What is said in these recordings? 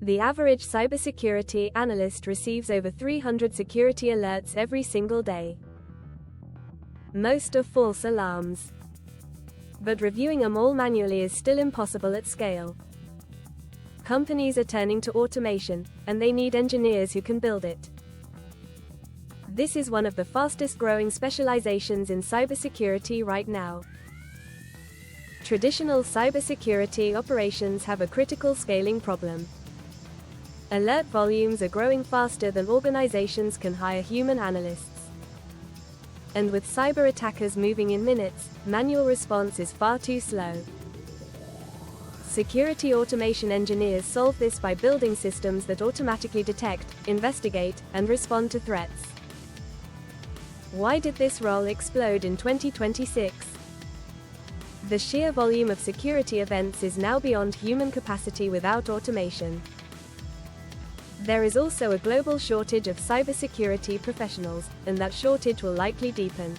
The average cybersecurity analyst receives over 300 security alerts every single day. Most are false alarms. But reviewing them all manually is still impossible at scale. Companies are turning to automation, and they need engineers who can build it. This is one of the fastest growing specializations in cybersecurity right now. Traditional cybersecurity operations have a critical scaling problem. Alert volumes are growing faster than organizations can hire human analysts. And with cyber attackers moving in minutes, manual response is far too slow. Security automation engineers solve this by building systems that automatically detect, investigate, and respond to threats. Why did this role explode in 2026? The sheer volume of security events is now beyond human capacity without automation. There is also a global shortage of cybersecurity professionals, and that shortage will likely deepen.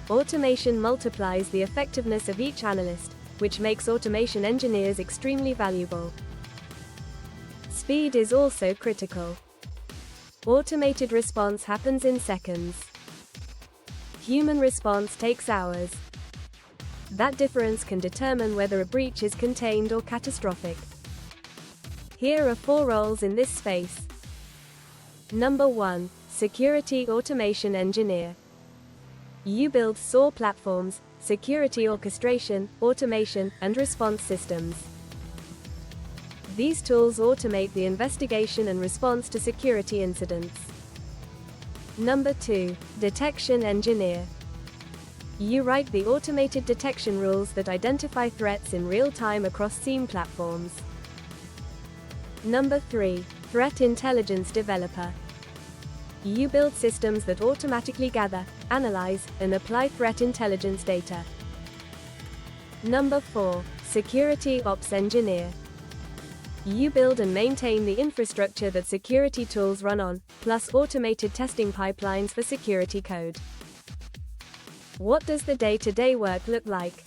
Automation multiplies the effectiveness of each analyst, which makes automation engineers extremely valuable. Speed is also critical. Automated response happens in seconds. Human response takes hours. That difference can determine whether a breach is contained or catastrophic. Here are 4 roles in this space. Number 1. Security Automation Engineer. You build SOAR platforms, security orchestration, automation, and response systems. These tools automate the investigation and response to security incidents. Number 2. Detection Engineer. You write the automated detection rules that identify threats in real time across SIEM platforms. Number 3. Threat Intelligence Developer. You build systems that automatically gather, analyze, and apply threat intelligence data. Number 4. Security Ops Engineer. You build and maintain the infrastructure that security tools run on, plus automated testing pipelines for security code. What does the day-to-day work look like?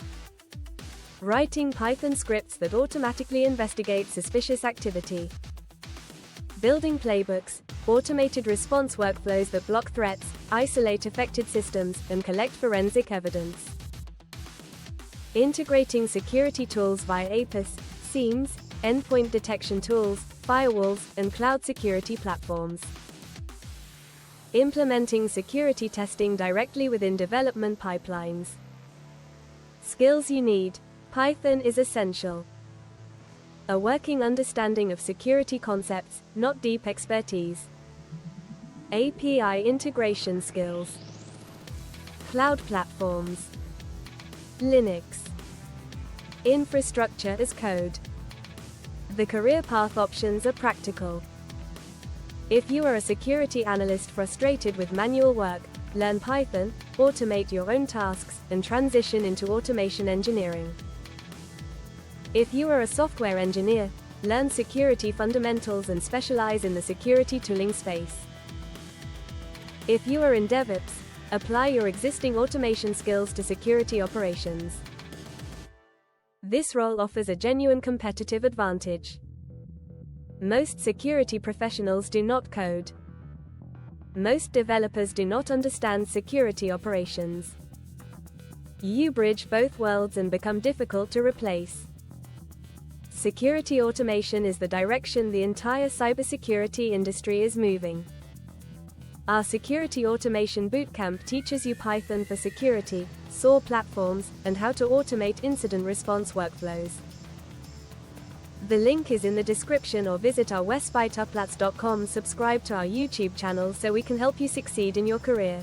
Writing Python scripts that automatically investigate suspicious activity. Building playbooks, automated response workflows that block threats, isolate affected systems, and collect forensic evidence. Integrating security tools via APIs, SIEMs, endpoint detection tools, firewalls, and cloud security platforms. Implementing security testing directly within development pipelines. Skills you need. Python is essential. A working understanding of security concepts, not deep expertise. API integration skills. Cloud platforms. Linux. Infrastructure as code. The career path options are practical. If you are a security analyst frustrated with manual work, learn Python, automate your own tasks, and transition into automation engineering. If you are a software engineer, learn security fundamentals and specialize in the security tooling space. If you are in DevOps, apply your existing automation skills to security operations. This role offers a genuine competitive advantage. Most security professionals do not code. Most developers do not understand security operations. You bridge both worlds and become difficult to replace. Security automation is the direction the entire cybersecurity industry is moving. Our Security Automation Bootcamp teaches you Python for security, SOAR platforms, and how to automate incident response workflows. The link is in the description, or visit our website uplatz.com. Subscribe to our YouTube channel so we can help you succeed in your career.